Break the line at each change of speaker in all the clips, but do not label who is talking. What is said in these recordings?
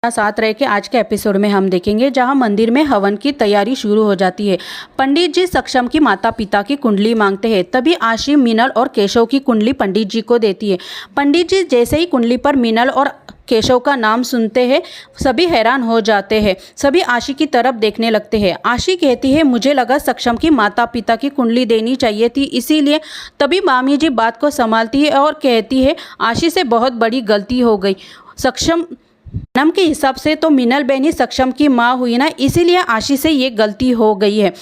साथ रह के आज के एपिसोड में हम देखेंगे जहां मंदिर में हवन की तैयारी शुरू हो जाती है। पंडित जी सक्षम की माता पिता की कुंडली मांगते हैं। तभी आशी मीनल और केशव की कुंडली पंडित जी को देती है। पंडित जी जैसे ही कुंडली पर मीनल और केशव का नाम सुनते हैं सभी हैरान हो जाते हैं। सभी आशी की तरफ देखने लगते हैं। आशी कहती है मुझे लगा सक्षम की माता पिता की कुंडली देनी चाहिए थी इसीलिए। तभी मामी जी बात को संभालती है और कहती है आशी से बहुत बड़ी गलती हो गई। सक्षम जन्म के हिसाब से तो मीनल बहन ही सक्षम की माँ हुई ना, इसीलिए आशी से ये गलती हो गई है।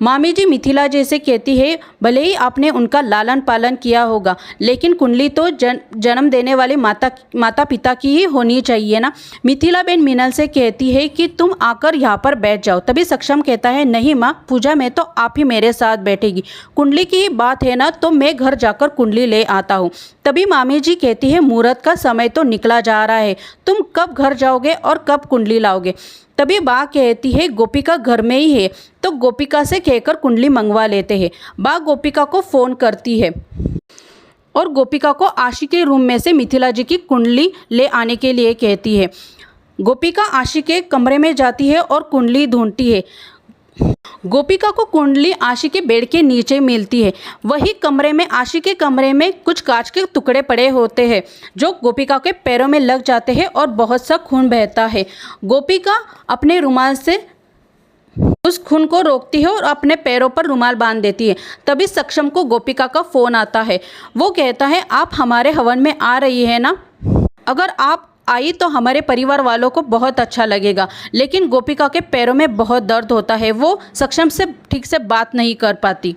मामी जी मिथिला जैसे कहती है भले ही आपने उनका लालन पालन किया होगा लेकिन कुंडली तो जन्म देने वाले माता पिता की ही होनी चाहिए ना। मिथिला बहन मीनल से कहती है कि तुम आकर यहाँ पर बैठ जाओ। तभी सक्षम कहता है नहीं माँ, पूजा में तो आप ही मेरे साथ बैठेगी। कुंडली की ही बात है ना तो मैं घर जाकर कुंडली ले आता हूँ। तभी मामी जी कहती है मुहूर्त का समय तो निकला जा रहा है, तुम कब घर जाओगे और कब कुंडली लाओगे। तभी बा कहती है गोपिका घर में ही है, तो गोपिका से कहकर कुंडली मंगवा लेते हैं। बा गोपिका को फ़ोन करती है और गोपिका को आशी के रूम में से मिथिला जी की कुंडली ले आने के लिए कहती है। गोपिका आशी के कमरे में जाती है और कुंडली ढूंढती है। गोपिका को कुंडली आशी के बेड के नीचे मिलती है। वही कमरे में आशी के कमरे में कुछ कांच के टुकड़े पड़े होते हैं जो गोपिका के पैरों में लग जाते हैं और बहुत सा खून बहता है। गोपिका अपने रुमाल से उस खून को रोकती है और अपने पैरों पर रुमाल बांध देती है। तभी सक्षम को गोपिका का फ़ोन आता है। वो कहता है आप हमारे हवन में आ रही है ना, अगर आप आई तो हमारे परिवार वालों को बहुत अच्छा लगेगा। लेकिन गोपिका के पैरों में बहुत दर्द होता है, वो सक्षम से ठीक से बात नहीं कर पाती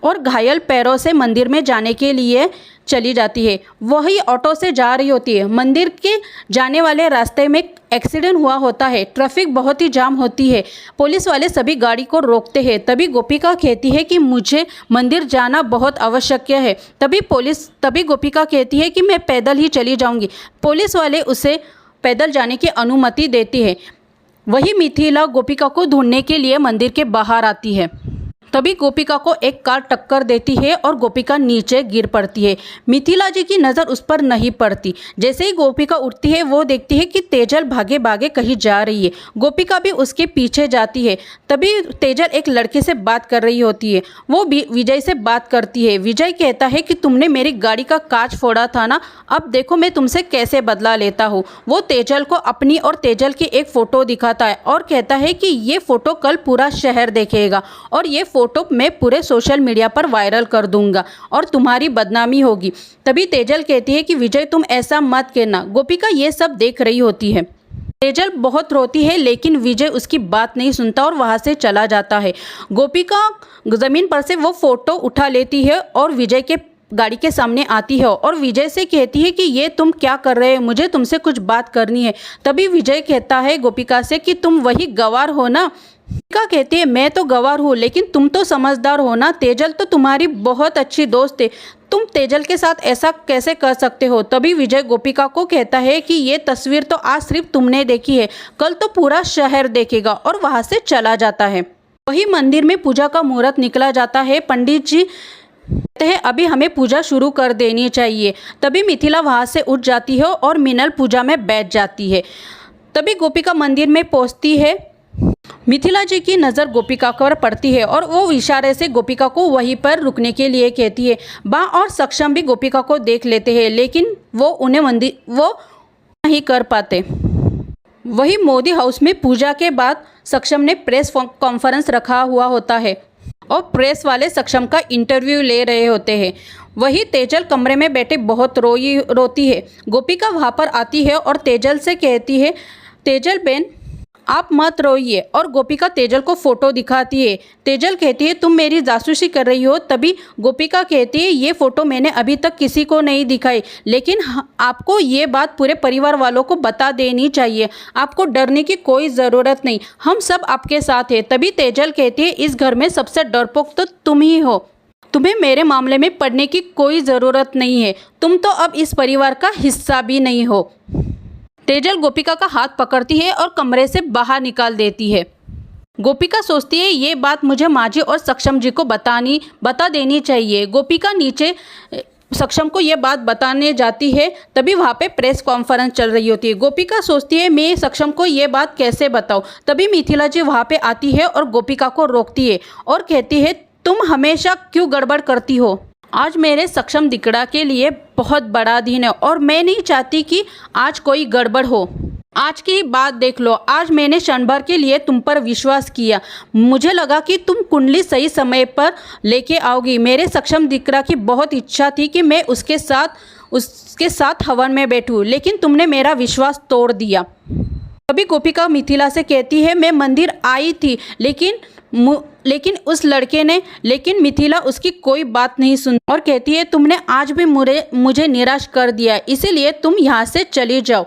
और घायल पैरों से मंदिर में जाने के लिए चली जाती है। वही ऑटो से जा रही होती है। मंदिर के जाने वाले रास्ते में एक्सीडेंट हुआ होता है। ट्रैफिक बहुत ही जाम होती है। पुलिस वाले सभी गाड़ी को रोकते हैं। तभी गोपिका कहती है कि मुझे मंदिर जाना बहुत आवश्यक है। तभी गोपिका कहती है कि मैं पैदल ही चली जाऊंगी। पुलिस वाले उसे पैदल जाने की अनुमति देती है। वही मिथिला गोपिका को ढूंढने के लिए मंदिर के बाहर आती है। तभी गोपिका को एक कार टक्कर देती है और गोपिका नीचे गिर पड़ती है। मिथिला जी की नज़र उस पर नहीं पड़ती। जैसे ही गोपिका उठती है वो देखती है कि तेजल भागे भागे कहीं जा रही है। गोपिका भी उसके पीछे जाती है। तभी तेजल एक लड़के से बात कर रही होती है। वो विजय से बात करती है। विजय कहता है कि तुमने मेरी गाड़ी का कांच फोड़ा था ना, अब देखो मैं तुमसे कैसे बदला लेता हूँ। वो तेजल को अपनी और तेजल की एक फ़ोटो दिखाता है और कहता है कि ये फ़ोटो कल पूरा शहर देखेगा और ये फ़ोटो मैं पूरे सोशल मीडिया पर वायरल कर दूंगा और तुम्हारी बदनामी होगी। तभी तेजल कहती है कि विजय तुम ऐसा मत कहना। गोपिका ये सब देख रही होती है। तेजल बहुत रोती है लेकिन विजय उसकी बात नहीं सुनता और वहां से चला जाता है। गोपिका ज़मीन पर से वो फ़ोटो उठा लेती है और विजय के गाड़ी के सामने आती है और विजय से कहती है कि ये तुम क्या कर रहे हो, मुझे तुमसे कुछ बात करनी है। तभी विजय कहता है गोपिका से कि तुम वही गवार हो ना। गोपिका कहती है मैं तो गवार हूँ लेकिन तुम तो समझदार हो ना। तेजल तो तुम्हारी बहुत अच्छी दोस्त है, तुम तेजल के साथ ऐसा कैसे कर सकते हो। तभी विजय गोपिका को कहता है कि ये तस्वीर तो आज सिर्फ तुमने देखी है, कल तो पूरा शहर देखेगा और वहाँ से चला जाता है। वही मंदिर में पूजा का मुहूर्त निकला जाता है। पंडित जी कहते हैं अभी हमें पूजा शुरू कर देनी चाहिए। तभी मिथिला वहाँ से उठ जाती है और मीनल पूजा में बैठ जाती है। तभी गोपिका मंदिर में पहुँचती है। मिथिला जी की नज़र गोपिका पर पड़ती है और वो इशारे से गोपिका को वहीं पर रुकने के लिए कहती है। बा और सक्षम भी गोपिका को देख लेते हैं लेकिन वो नहीं कर पाते। वही मोदी हाउस में पूजा के बाद सक्षम ने प्रेस कॉन्फ्रेंस रखा हुआ होता है और प्रेस वाले सक्षम का इंटरव्यू ले रहे होते हैं। वही तेजल कमरे में बैठे बहुत रोती है। गोपिका वहाँ पर आती है और तेजल से कहती है तेजल बहन आप मत रोइए और गोपिका तेजल को फ़ोटो दिखाती है। तेजल कहती है तुम मेरी जासूसी कर रही हो। तभी गोपिका कहती है ये फ़ोटो मैंने अभी तक किसी को नहीं दिखाई लेकिन आपको ये बात पूरे परिवार वालों को बता देनी चाहिए। आपको डरने की कोई ज़रूरत नहीं, हम सब आपके साथ हैं। तभी तेजल कहती है इस घर में सबसे डरपोक तो तुम ही हो, तुम्हें मेरे मामले में पड़ने की कोई ज़रूरत नहीं है, तुम तो अब इस परिवार का हिस्सा भी नहीं हो। तेजल गोपिका का हाथ पकड़ती है और कमरे से बाहर निकाल देती है। गोपिका सोचती है ये बात मुझे माँ जी और सक्षम जी को बता देनी चाहिए। गोपिका नीचे सक्षम को ये बात बताने जाती है, तभी वहाँ पे प्रेस कॉन्फ्रेंस चल रही होती है। गोपिका सोचती है मैं सक्षम को ये बात कैसे बताऊँ। तभी मिथिला जी वहाँ पे आती है और गोपिका को रोकती है और कहती है तुम हमेशा क्यों गड़बड़ करती हो। आज मेरे सक्षम दिकड़ा के लिए बहुत बड़ा दिन है और मैं नहीं चाहती कि आज कोई गड़बड़ हो। आज की बात देख लो, आज मैंने क्षण भर के लिए तुम पर विश्वास किया। मुझे लगा कि तुम कुंडली सही समय पर लेके आओगी। मेरे सक्षम दिकड़ा की बहुत इच्छा थी कि मैं उसके साथ हवन में बैठूं, लेकिन तुमने मेरा विश्वास तोड़ दिया। अभी गोपिका मिथिला से कहती है मैं मंदिर आई थी, लेकिन उस लड़के ने, लेकिन मिथिला उसकी कोई बात नहीं सुन और कहती है तुमने आज भी मुझे निराश कर दिया, इसीलिए तुम यहाँ से चली जाओ।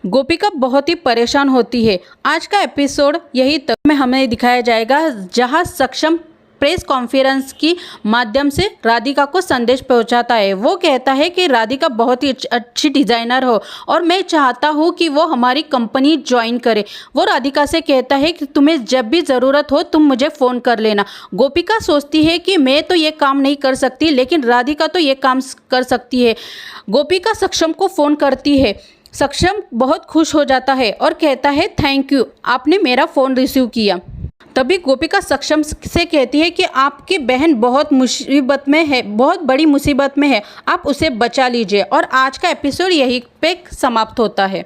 गोपिका बहुत ही परेशान होती है। आज का एपिसोड यही तक में हमें दिखाया जाएगा, जहाँ सक्षम प्रेस कॉन्फ्रेंस की माध्यम से राधिका को संदेश पहुंचाता है। वो कहता है कि राधिका बहुत ही अच्छी डिज़ाइनर हो और मैं चाहता हूँ कि वो हमारी कंपनी ज्वाइन करे। वो राधिका से कहता है कि तुम्हें जब भी ज़रूरत हो तुम मुझे फ़ोन कर लेना। गोपिका सोचती है कि मैं तो ये काम नहीं कर सकती, लेकिन राधिका तो ये काम कर सकती है। गोपिका सक्षम को फ़ोन करती है। सक्षम बहुत खुश हो जाता है और कहता है थैंक यू, आपने मेरा फ़ोन रिसीव किया। तभी गोपिका सक्षम से कहती है कि आपकी बहन बहुत मुसीबत में है, बहुत बड़ी मुसीबत में है, आप उसे बचा लीजिए। और आज का एपिसोड यहीं पे समाप्त होता है।